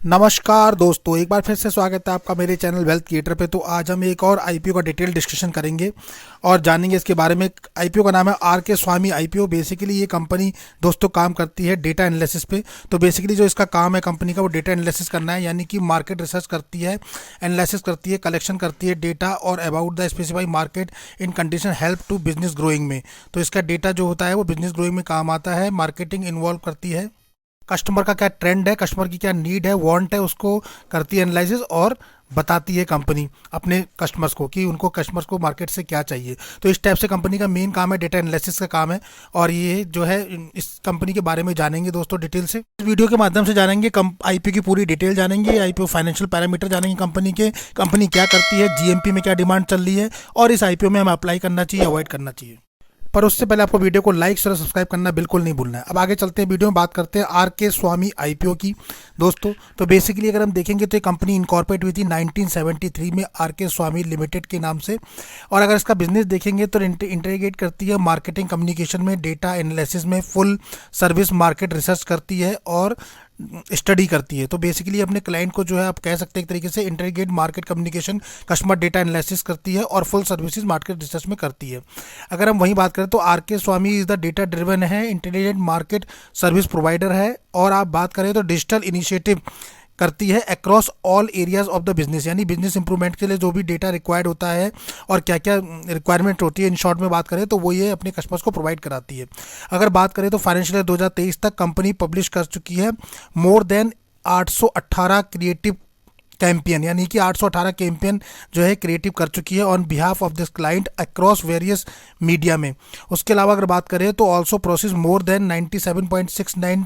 नमस्कार दोस्तों, एक बार फिर से स्वागत है आपका मेरे चैनल वेल्थ क्रिएटर पे। तो आज हम एक और आईपीओ का डिटेल डिस्कशन करेंगे और जानेंगे इसके बारे में। आईपीओ का नाम है आर के स्वामी आईपीओ। बेसिकली ये कंपनी दोस्तों काम करती है डेटा एनालिसिस पे। तो बेसिकली जो इसका काम है कंपनी का, वो डेटा एनालिसिस करना है, यानी कि मार्केट रिसर्च करती है, एनालिसिस करती है, कलेक्शन करती है डेटा और about the specify market in condition help to business growing में। तो इसका डेटा जो होता है वो बिजनेस ग्रोइंग में काम आता है। मार्केटिंग इन्वॉल्व करती है, कस्टमर का क्या ट्रेंड है, कस्टमर की क्या नीड है, वांट है, उसको करती है एनालिसिस और बताती है कंपनी अपने कस्टमर्स को कि उनको कस्टमर्स को मार्केट से क्या चाहिए। तो इस टाइप से कंपनी का मेन काम है, डेटा एनालिसिस का काम है। और ये जो है इस कंपनी के बारे में जानेंगे दोस्तों डिटेल से। इस वीडियो के माध्यम से जानेंगे आईपीओ की पूरी डिटेल जानेंगे, आईपीओ फाइनेंशियल पैरामीटर जानेंगे कंपनी के, कंपनी क्या करती है, जीएमपी में क्या डिमांड चल रही है और इस आईपीओ में हमें अप्लाई करना चाहिए, अवॉइड करना चाहिए। पर उससे पहले आपको वीडियो को लाइक और सब्सक्राइब करना बिल्कुल नहीं भूलना है। अब आगे चलते हैं, वीडियो में बात करते हैं आर के स्वामी आईपीओ की दोस्तों। तो बेसिकली अगर हम देखेंगे तो ये कंपनी इनकॉर्पोरेट हुई थी 1973 में आर के स्वामी लिमिटेड के नाम से। और अगर इसका बिजनेस देखेंगे तो इंटीग्रेट करती है मार्केटिंग कम्युनिकेशन में, डेटा एनालिसिस में, फुल सर्विस मार्केट रिसर्च करती है और स्टडी करती है। तो बेसिकली अपने क्लाइंट को जो है आप कह सकते हैं एक तरीके से integrate market communication, customer data analysis करती है और फुल सर्विसेज मार्केट रिसर्च में करती है। अगर हम वही बात करें तो आर के स्वामी इज द डेटा ड्रिवन है, इंटेलिजेंट मार्केट सर्विस प्रोवाइडर है। और आप बात करें तो डिजिटल इनिशिएटिव करती है across all areas of the business, यानी बिजनेस इंप्रूवमेंट के लिए जो भी डेटा रिक्वायर्ड होता है और क्या क्या रिक्वायरमेंट होती है, इन शॉर्ट में बात करें तो वो ये अपने कस्टमर्स को प्रोवाइड कराती है। अगर बात करें तो फाइनेंशियल ईयर 2023 तक कंपनी पब्लिश कर चुकी है मोर देन 818 क्रिएटिव कैंपियन, यानी कि 818 कैंपियन जो है क्रिएटिव कर चुकी है on behalf of this client across various media में। उसके अलावा अगर बात करें तो also process more than 97.69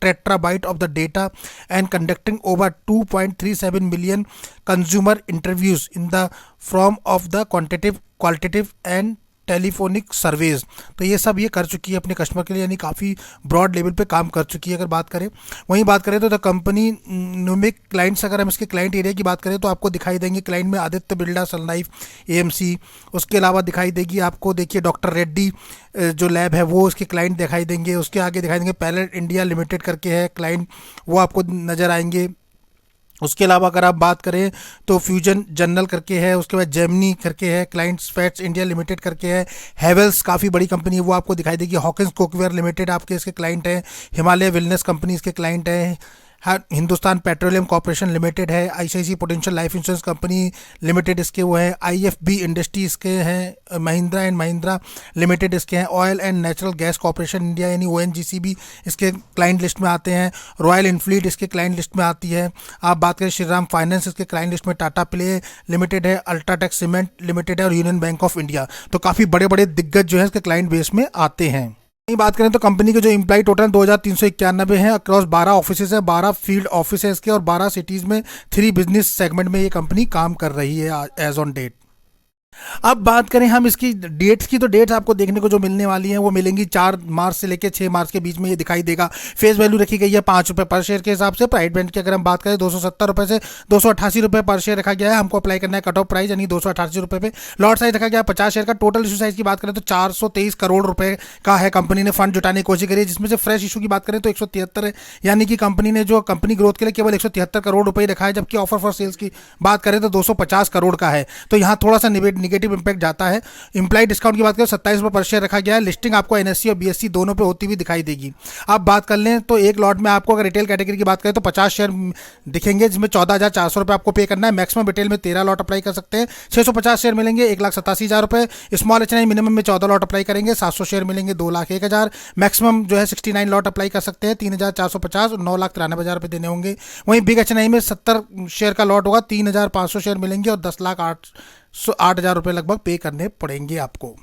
terabyte of the data and conducting over 2.37 million consumer interviews in the form of the qualitative and telephonic surveys. तो ये सब ये कर चुकी है अपने कस्टमर के लिए, यानी काफ़ी ब्रॉड लेवल पे काम कर चुकी है। अगर बात करें वहीं बात करें तो द कंपनी न्यूमिक क्लाइंट्स, अगर हम इसके क्लाइंट एरिया की बात करें तो आपको दिखाई देंगे क्लाइंट में आदित्य बिरला, सन लाइफ, एएमसी। उसके अलावा दिखाई देगी आपको, देखिए डॉक्टर रेड्डी जो लैब है वो उसके क्लाइंट दिखाई देंगे। उसके आगे दिखाई देंगे पैलेट इंडिया लिमिटेड करके है क्लाइंट, वो आपको नज़र आएंगे। उसके अलावा अगर आप बात करें तो फ्यूजन जनरल करके है, उसके बाद जेमनी करके है क्लाइंट्स, फैट्स इंडिया लिमिटेड करके है, हेवल्स काफ़ी बड़ी कंपनी है वो आपको दिखाई देगी, हॉकिंस कुकवेयर लिमिटेड आपके इसके क्लाइंट है, हिमालय वेलनेस कंपनी इसके क्लाइंट है, हिंदुस्तान पेट्रोलियम कॉर्पोरेशन लिमिटेड है, ICICI Prudential Life Insurance Company Limited इसके वो है, आईएफबी इंडस्ट्री इसके हैं, महिंद्रा एंड महिंद्रा लिमिटेड इसके हैं, oil and natural gas corporation India यानी ओएनजीसी भी इसके क्लाइंट लिस्ट में आते हैं, रॉयल इनफ्लीट इसके क्लाइंट लिस्ट में आती है। आप बात करें श्रीराम फाइनेंस इसके क्लाइंट लिस्ट में टाटा प्ले लिमिटेड है, अल्ट्राटेक सीमेंट लिमिटेड है और यूनियन बैंक ऑफ इंडिया। तो काफ़ी बड़े बड़े दिग्गज जो है इसके क्लाइंट बेस में आते हैं। बात करें तो कंपनी के जो एम्प्लॉय टोटल 2391 हैं, अक्रॉस 12 ऑफिसेज है, 12 फील्ड ऑफिस है इसके और 12 सिटीज़ में 3 बिजनेस सेगमेंट में ये कंपनी काम कर रही है एज ऑन डेट। अब बात करें हम इसकी डेट्स की, तो डेट्स आपको देखने को जो मिलने वाली हैं वो मिलेंगी 4 मार्च से लेकर 6 मार्च के बीच में ये दिखाई देगा। फेस वैल्यू रखी गई है 5 रुपये पर शेयर के हिसाब से। प्राइस बैंड की अगर हम बात करें 270 रुपये से 288 रुपये पर शेयर रखा गया है। हमको अप्लाई करना है कट ऑफ प्राइस यानी 288 रुपये पे। लॉट साइज रखा गया है 50 शेयर का। टोटल इशू साइज की बात करें तो 423 करोड़ रुपये का है। कंपनी ने फंड जुटाने की कोशिश करी है, जिसमें से फ्रेश इशू की बात करें तो 173 है, यानी कि कंपनी ने जो कंपनी ग्रोथ के लिए केवल 173 करोड़ रुपये रखा है, जबकि ऑफर फॉर सेल्स की बात करें तो 250 करोड़ का है। तो यहाँ थोड़ा सा निगेटिव इंपैक्ट जाता है। इंप्लाइड डिस्काउंट की बात करें 27 रुपये पर शेयर रखा गया है। लिस्टिंग आपको एनएससी और बीएससी दोनों पे होती हुई दिखाई देगी। आप बात कर लें तो एक लॉट में आपको अगर रिटेल कैटेगरी की बात करें तो 50 शेयर दिखेंगे, जिसमें 14,400 रुपये आपको पे करना है। मैक्सिमम रिटेल में 13 लॉट अप्लाई कर सकते हैं। 650 शेयर मिलेंगे 1,87,000 रुपये। स्मॉल एचएनआई मिनिमम में 14 लॉट अप्लाई करेंगे, 700 शेयर मिलेंगे 2,01,000। मैक्सिमम जो है 69 लॉट अप्लाई कर सकते हैं, 3,450 और 9,93,000 रुपये देने होंगे। वहीं बिग एचएनआई में 70 शेयर का लॉट होगा, 3,500 शेयर मिलेंगे और 10,08,000 रुपये लगभग पे करने पड़ेंगे आपको।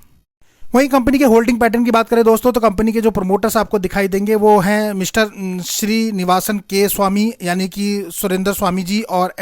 वहीं कंपनी के होल्डिंग पैटर्न की बात करें दोस्तों तो कंपनी के जो प्रमोटर्स आपको दिखाई देंगे वो हैं मिस्टर श्री निवासन के स्वामी यानी कि सुरेंद्र स्वामी जी और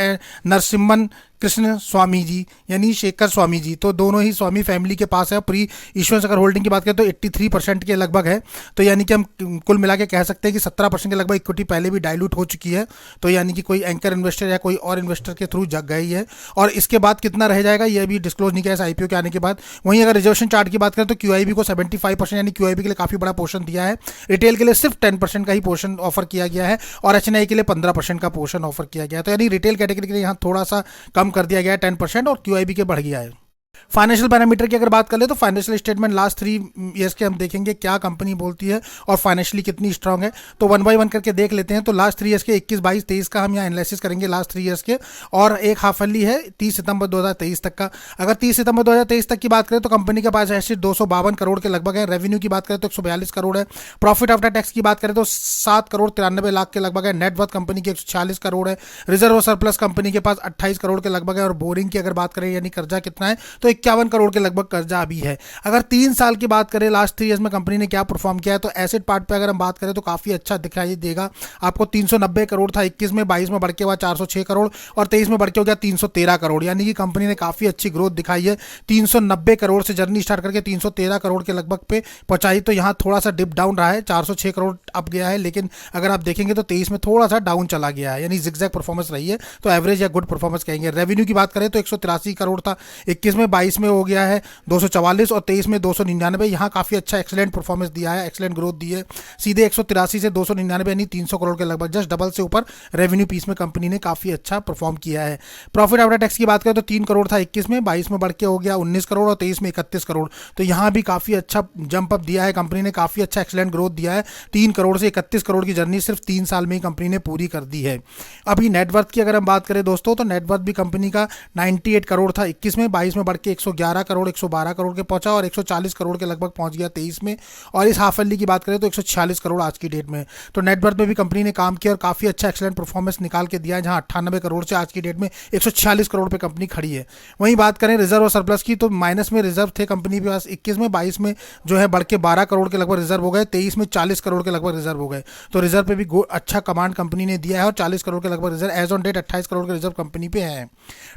नरसिम्हन कृष्ण स्वामी जी यानी शेखर स्वामी जी, तो दोनों ही स्वामी फैमिली के पास है। प्री इश्यूएंस अगर होल्डिंग की बात करें तो 83% के लगभग है। तो यानी कि हम कुल मिला के कह सकते हैं कि 17% के लगभग इक्विटी पहले भी डाइल्यूट हो चुकी है। तो यानी कि कोई एंकर इन्वेस्टर या कोई और इन्वेस्टर के थ्रू जग गई है। और इसके बाद कितना रह जाएगा यह भी डिस्क्लोज नहीं किया है आईपीओ के आने के बाद। वहीं अगर रिजर्वेशन चार्ट की बात करें तो क्यूआईबी को 75% यानी क्यूआईबी के लिए काफी बड़ा पोर्शन दिया है। रिटेल के लिए सिर्फ 10% का ही पोर्शन ऑफर किया गया है और एचएनआई के लिए 15% का पोर्शन ऑफर किया गया है। तो यानी रिटेल कैटेगरी के लिए यहाँ थोड़ा सा कम कर दिया गया है 10% और क्यूआईबी के बढ़ गया है। फाइनेंशियल पैरामीटर की अगर बात कर ले तो फाइनेंशियल स्टेटमेंट लास्ट 3 ईयर्स के हम देखेंगे क्या कंपनी बोलती है और फाइनेंशियली कितनी स्ट्रांग है। तो वन बाय वन करके देख लेते हैं। तो लास्ट 3 ईयर्स के 21, 22, 23 का हम यहाँ एनालिसिस करेंगे लास्ट 3 ईयर्स के, और एक हाफ ईयरली है 30 सितंबर 2023 तक का। अगर 30 सितंबर 2023 तक की बात करें तो कंपनी के पास एसेट 252 करोड़ के लगभग है। रेवेन्यू की बात करें तो 142 करोड़ है। प्रॉफिट आफ्टर टैक्स की बात करें तो 7 करोड़ 93 लाख के लगभग है। नेटवर्थ कंपनी की 146 करोड़ है। रिजर्व और सरप्लस कंपनी के पास 28 करोड़ के लगभग है। और बोरिंग की अगर बात करें यानी कर्जा कितना है तो 51 करोड़ के लगभग कर्जा अभी है। अगर 3 साल की बात करें लास्ट 3 ईयर्स में कंपनी ने क्या परफॉर्म किया है तो एसेट पार्ट पे अगर हम बात करें तो काफी अच्छा दिखाई देगा आपको। 390 करोड़ था 21 में, 22 में बढ़ के हुआ 406 करोड़ और 23 में बढ़ के हो गया 313 करोड़। यानी कि कंपनी ने काफी अच्छी ग्रोथ दिखाई है। 390 करोड़ से जर्नी स्टार्ट करके 313 करोड़ के लगभग पे पहुंचाई। तो यहाँ थोड़ा सा डिप डाउन रहा है, 406 करोड़ अप गया है। लेकिन अगर आप देखेंगे तो 23 में थोड़ा सा डाउन चला गया है, यानी जिगजैग परफॉर्मेंस रही है। तो एवरेज या गुड परफॉर्मेंस कहेंगे। रेवेन्यू की बात करें तो 183 करोड़ था 21 में, 22 में हो गया है 244 और 23 में 299। यहाँ काफी अच्छा एक्सीलेंट परफॉर्मेंस दिया है, एक्सीलेंट ग्रोथ दी है। सीधे 183 से 299 यानी 300 करोड़ के लगभग, जस्ट डबल से ऊपर रेवेन्यू पीस में कंपनी ने काफी अच्छा परफॉर्म किया है। प्रॉफिट आफ्टर टैक्स की बात करें तो 3 करोड़ था 21 में, 22 में बढ़ के हो गया 19 करोड़ और 23 में 31 करोड़। तो यहाँ भी काफी अच्छा जंप अप दिया है कंपनी ने, काफी अच्छा एक्सीलेंट ग्रोथ दिया है। 3 करोड़ से 31 करोड़ की जर्नी सिर्फ 3 साल में ही कंपनी ने पूरी कर दी है। अभी नेटवर्थ की अगर हम बात करें दोस्तों तो नेटवर्थ भी कंपनी का 98 करोड़ था 21 में, 22 में बढ़ के 111 करोड़ 112 करोड़ के पहुंचा और 140 करोड़ के लगभग पहुंच गया 23 में। और इस हाफ ईयरली की बात करें तो 146 करोड़ आज की डेट में। तो नेटवर्थ में भी कंपनी ने काम किया और काफी अच्छा एक्सीलेंट परफॉर्मेंस निकाल के दिया है, जहां 98 करोड़ से आज की डेट में 146 करोड़ पे कंपनी खड़ी है। वहीं बात करें रिजर्व और सरप्लस की तो माइनस में रिजर्व थे कंपनी के पास 21 में, 22 में जो है बढ़ के 12 करोड़ के लगभग रिजर्व हो गए, 23 में 40 करोड़ के लगभग रिजर्व हो गए। तो रिजर्व पे भी अच्छा कमांड कंपनी ने दिया है और 40 करोड़ के लगभग reserve as on date 28 crore के रिजर्व कंपनी पे है।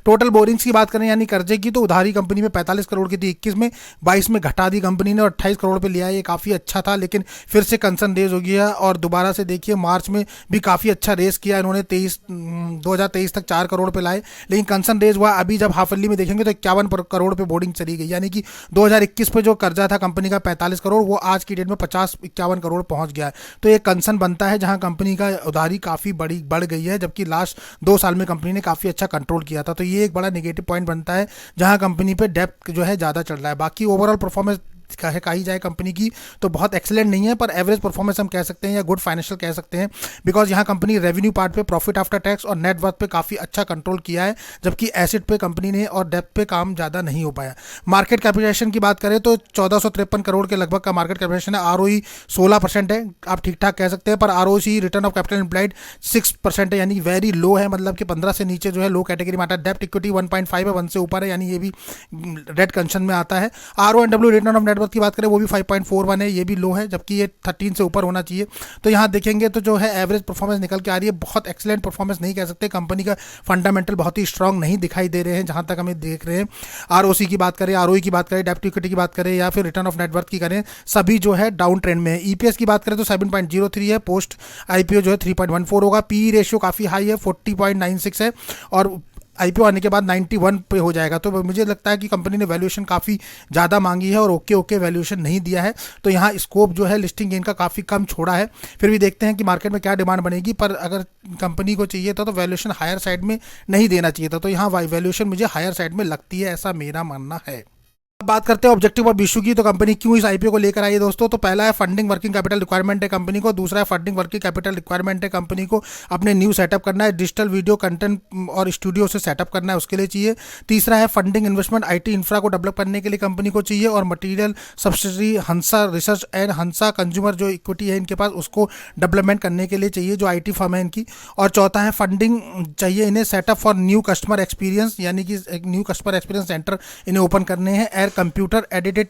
टोटल बोरिंग्स की बात करें यानी कर्जे की तो उधारी कंपनी में 45 करोड़ की थी 21 में, 22 में घटा दी कंपनी ने और 28 करोड़ पे लिया है। ये काफ़ी अच्छा था, लेकिन फिर से कंसर्न रेज हो गया और दोबारा से देखिए मार्च में भी काफ़ी अच्छा रेस किया इन्होंने। 2023 तक 4 करोड़ पे लाए, लेकिन कंसर्न रेज हुआ। अभी जब हाफ ईयरली में देखेंगे तो 51 करोड़ पे बोर्डिंग चली गई, यानी कि 2021 पे जो कर्जा था कंपनी का 45 करोड़ वो आज की डेट में 50-51 करोड़ पहुंच गया है। तो ये कंसर्न बनता है जहां कंपनी का उधारी काफ़ी बढ़ गई है, जबकि लास्ट 2 साल में कंपनी ने काफ़ी अच्छा कंट्रोल किया था। तो ये एक बड़ा नेगेटिव पॉइंट बनता है जहां कंपनी पे डेप्थ जो है ज़्यादा चल रहा है। बाकी ओवरऑल परफॉर्मेंस कही जाए कंपनी की तो बहुत एक्सीलेंट नहीं है, पर एवरेज परफॉर्मेंस हम कह सकते हैं या गुड फाइनेंशियल कह सकते हैं, बिकॉज यहाँ कंपनी रेवेन्यू पार्ट पे, प्रॉफिट आफ्टर टैक्स और नेट वर्थ पे काफ़ी अच्छा कंट्रोल किया है, जबकि एसेट पे कंपनी ने और डेप्थ पे काम ज़्यादा नहीं हो पाया। मार्केट कैपिटलाइजेशन की बात करें तो 1453 करोड़ के लगभग का मार्केट कैपिटलाइजेशन है। आरओई 16% है, आप ठीक ठाक कह सकते हैं, पर ROC return of capital employed 6% है, यानी वेरी लो है, मतलब कि 15 से नीचे जो है लो कैटेगरी में आता है। डेप्ट इक्विटी 1.5 है, 1 से ऊपर है, यानी ये भी रेड कंशन में आता है। आरओएनडब्ल्यू रिटर्न ऑफ नेटवर्थ की बात करें वो भी 5.41 है, ये भी लो है, जबकि ये 13 से ऊपर होना चाहिए। तो यहाँ देखेंगे तो जो है एवरेज परफॉर्मेंस निकल के आ रही है, बहुत एक्सीलेंट परफॉर्मेंस नहीं कह सकते, कंपनी का फंडामेंटल बहुत ही स्ट्रांग नहीं दिखाई दे रहे हैं जहाँ तक हमें देख रहे हैं। आरओसी की बात करें, आरओई की बात करें, डेप्ट इक्विटी की बात करें या फिर रिटर्न ऑफ नेटवर्थ की करें, सभी जो है डाउन ट्रेंड में है। ईपीएस की बात करें तो 7.03 है, पोस्ट आईपीओ जो है 3.14 होगा। पी रेशियो काफ़ी हाई है, 40.96 है, और आईपीओ आने के बाद 91 पे हो जाएगा। तो मुझे लगता है कि कंपनी ने वैल्यूएशन काफ़ी ज़्यादा मांगी है और ओके वैल्यूएशन नहीं दिया है, तो यहाँ स्कोप जो है लिस्टिंग गेन का काफ़ी कम छोड़ा है। फिर भी देखते हैं कि मार्केट में क्या डिमांड बनेगी, पर अगर कंपनी को चाहिए था तो वैल्यूएशन हायर साइड में नहीं देना चाहिए था, तो यहाँ वैल्यूएशन मुझे हायर साइड में लगती है, ऐसा मेरा मानना है। बात करते हैं ऑब्जेक्टिव ऑफ इशू की, तो कंपनी क्यों इस आईपीओ को लेकर आई है दोस्तों। तो पहला है फंडिंग वर्किंग कैपिटल रिक्वायरमेंट है कंपनी को, दूसरा है फंडिंग वर्किंग कैपिटल रिक्वायरमेंट है कंपनी को अपने न्यू सेटअप करना है, डिजिटल वीडियो कंटेंट और स्टूडियो से सेटअप करना है, उसके लिए चाहिए। तीसरा है फंडिंग इन्वेस्टमेंट आईटी इंफ्रा को डेवलप करने के लिए कंपनी को चाहिए, और material subsidiary Hansa research and Hansa consumer जो इक्विटी है इनके पास, उसको डेवलपमेंट करने के लिए चाहिए, जो आईटी फर्म है इनकी। और चौथा है फंडिंग चाहिए इन्हें setup for new customer experience, यानी कि एक न्यू कस्टमर एक्सपीरियंस सेंटर इन्हें ओपन करने हैं। Air computer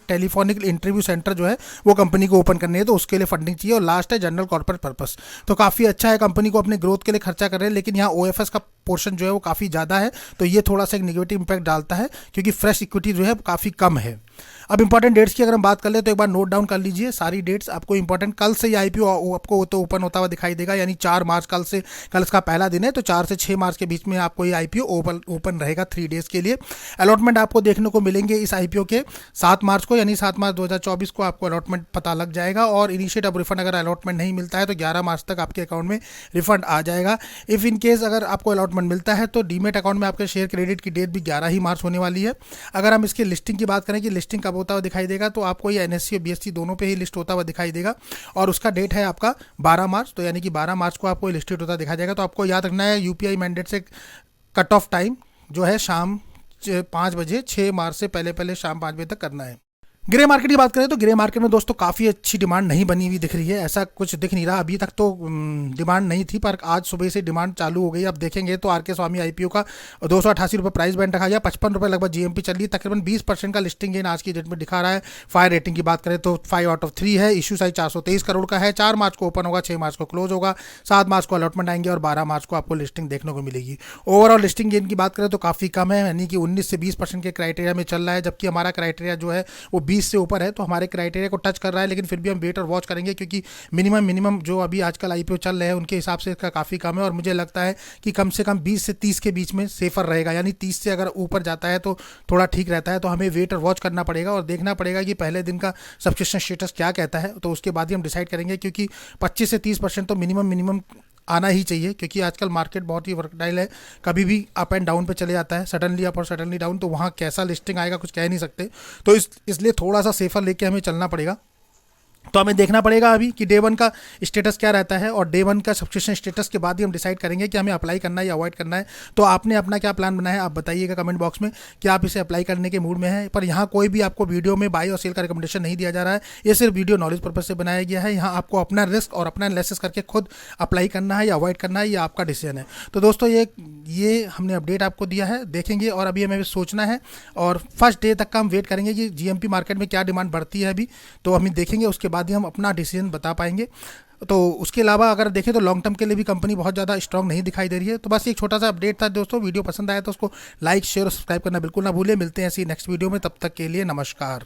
telephonic interview centre जो है वो कंपनी को ओपन करनी है, तो उसके लिए फंडिंग चाहिए। और लास्ट है जनरल कॉर्पोरेट पर्पस। तो काफ़ी अच्छा है, कंपनी को अपने ग्रोथ के लिए खर्चा कर रहे हैं, लेकिन यहाँ ओएफएस का पोर्शन जो है वो काफ़ी ज़्यादा है, तो ये थोड़ा सा एक नेगेटिव इम्पैक्ट डालता है क्योंकि फ्रेश इक्विटी जो है काफ़ी कम है। अब इंपॉर्टेंट डेट्स की अगर हम बात कर ले तो एक बार नोट डाउन कर लीजिए सारी डेट्स आपको इंपॉर्टेंट। कल से ये आईपीओ आपको तो ओपन होता हुआ दिखाई देगा, यानी 4 मार्च कल इसका पहला दिन है, तो 4 से 6 मार्च के बीच में आपको ये आईपीओ ओपन रहेगा 3 डेज के लिए। अलॉटमेंट आपको देखने को मिलेंगे इस आईपीओ के 7 मार्च को, यानी 7 मार्च 2024 को आपको अलॉटमेंट पता लग जाएगा। और इनिशिएट ऑफ रिफंड अगर अलॉटमेंट नहीं मिलता है तो 11 मार्च तक आपके अकाउंट में रिफंड आ जाएगा। इफ़ इन केस अगर आपको अलॉटमेंट मिलता है तो डीमेट अकाउंट में आपके शेयर क्रेडिट की डेट भी 11 ही मार्च होने वाली है। अगर हम इसकी लिस्टिंग की बात करें कि लिस्टिंग कब होता हुआ दिखाई देगा, तो आपको ये एनएससी और बीएससी दोनों पे ही लिस्ट होता हुआ दिखाई देगा और उसका डेट है आपका 12 मार्च, तो यानी कि 12 मार्च को आपको लिस्टेड होता दिखाई देगा। तो आपको याद रखना है यूपीआई मैंडेट से कट ऑफ टाइम जो है शाम 5 बजे, 6 मार्च से पहले शाम 5 बजे तक करना है। ग्रे मार्केट की बात करें तो ग्रे मार्केट में दोस्तों काफ़ी अच्छी डिमांड नहीं बनी हुई दिख रही है, ऐसा कुछ दिख नहीं रहा अभी तक तो डिमांड नहीं थी, पर आज सुबह से डिमांड चालू हो गई। अब देखेंगे तो आर के स्वामी आईपीओ का 288 रुपये प्राइस बैंड रखा गया, 55 रुपये लगभग जीएमपी चल रही है, तकरीबन 20% का लिस्टिंग गेन आज की डेट में दिखा रहा है। फायर रेटिंग की बात करें तो 5/3 है, इशू साइज 423 करोड़ का है। 4 मार्च को ओपन होगा, 6 मार्च को क्लोज होगा, 7 मार्च को अलॉटमेंट आएंगे और 12 मार्च को आपको लिस्टिंग देखने को मिलेगी। ओवरऑल लिस्टिंग गेन की बात करें तो काफ़ी कम है, यानी कि 19 से 20% के क्राइटेरिया में चल रहा है, जबकि हमारा क्राइटेरिया जो है वो 20 से ऊपर है, तो हमारे क्राइटेरिया को टच कर रहा है। लेकिन फिर भी हम वेट और वॉच करेंगे क्योंकि मिनिमम जो अभी आजकल आईपीओ चल रहे हैं उनके हिसाब से इसका काफ़ी कम है और मुझे लगता है कि कम से कम 20 से 30 के बीच में सेफर रहेगा, यानी 30 से अगर ऊपर जाता है तो थोड़ा ठीक रहता है। तो हमें वेट और वॉच करना पड़ेगा और देखना पड़ेगा कि पहले दिन का सब्सक्रिप्शन स्टेटस क्या कहता है, तो उसके बाद ही हम डिसाइड करेंगे, क्योंकि 25 से 30% तो मिनिमम आना ही चाहिए, क्योंकि आजकल मार्केट बहुत ही वर्कटाइल है, कभी भी अप एंड डाउन पे चले जाता है, सडनली अप और सडनली डाउन, तो वहाँ कैसा लिस्टिंग आएगा कुछ कह नहीं सकते। तो इसलिए थोड़ा सा सेफर लेके हमें चलना पड़ेगा। तो हमें देखना पड़ेगा अभी कि डे 1 का स्टेटस क्या रहता है और डे 1 का सब्सक्रिप्शन स्टेटस के बाद ही हम डिसाइड करेंगे कि हमें अप्लाई करना है या अवॉइड करना है। तो आपने अपना क्या प्लान बनाया है आप बताइएगा कमेंट बॉक्स में कि आप इसे अप्लाई करने के मूड में हैं। पर यहाँ कोई भी आपको वीडियो में बाई और सेल का रिकमेंडेशन नहीं दिया जा रहा है, ये सिर्फ वीडियो नॉलेज पर्पज से बनाया गया है। यहाँ आपको अपना रिस्क और अपना एनालिसिस करके खुद अप्लाई करना है या अवॉइड करना है, ये आपका डिसीजन है। तो दोस्तों ये हमने अपडेट आपको दिया है, देखेंगे और अभी हमें सोचना है और फर्स्ट डे तक का हम वेट करेंगे कि जीएमपी मार्केट में क्या डिमांड बढ़ती है अभी, तो हम देखेंगे, उसके बाद ही हम अपना डिसीजन बता पाएंगे। तो उसके अलावा अगर देखें तो लॉन्ग टर्म के लिए भी कंपनी बहुत ज़्यादा स्ट्रांग नहीं दिखाई दे रही है। तो बस एक छोटा सा अपडेट था दोस्तों, वीडियो पसंद आया तो उसको लाइक शेयर और सब्सक्राइब करना बिल्कुल ना भूलें। मिलते हैं ऐसी नेक्स्ट वीडियो में, तब तक के लिए नमस्कार।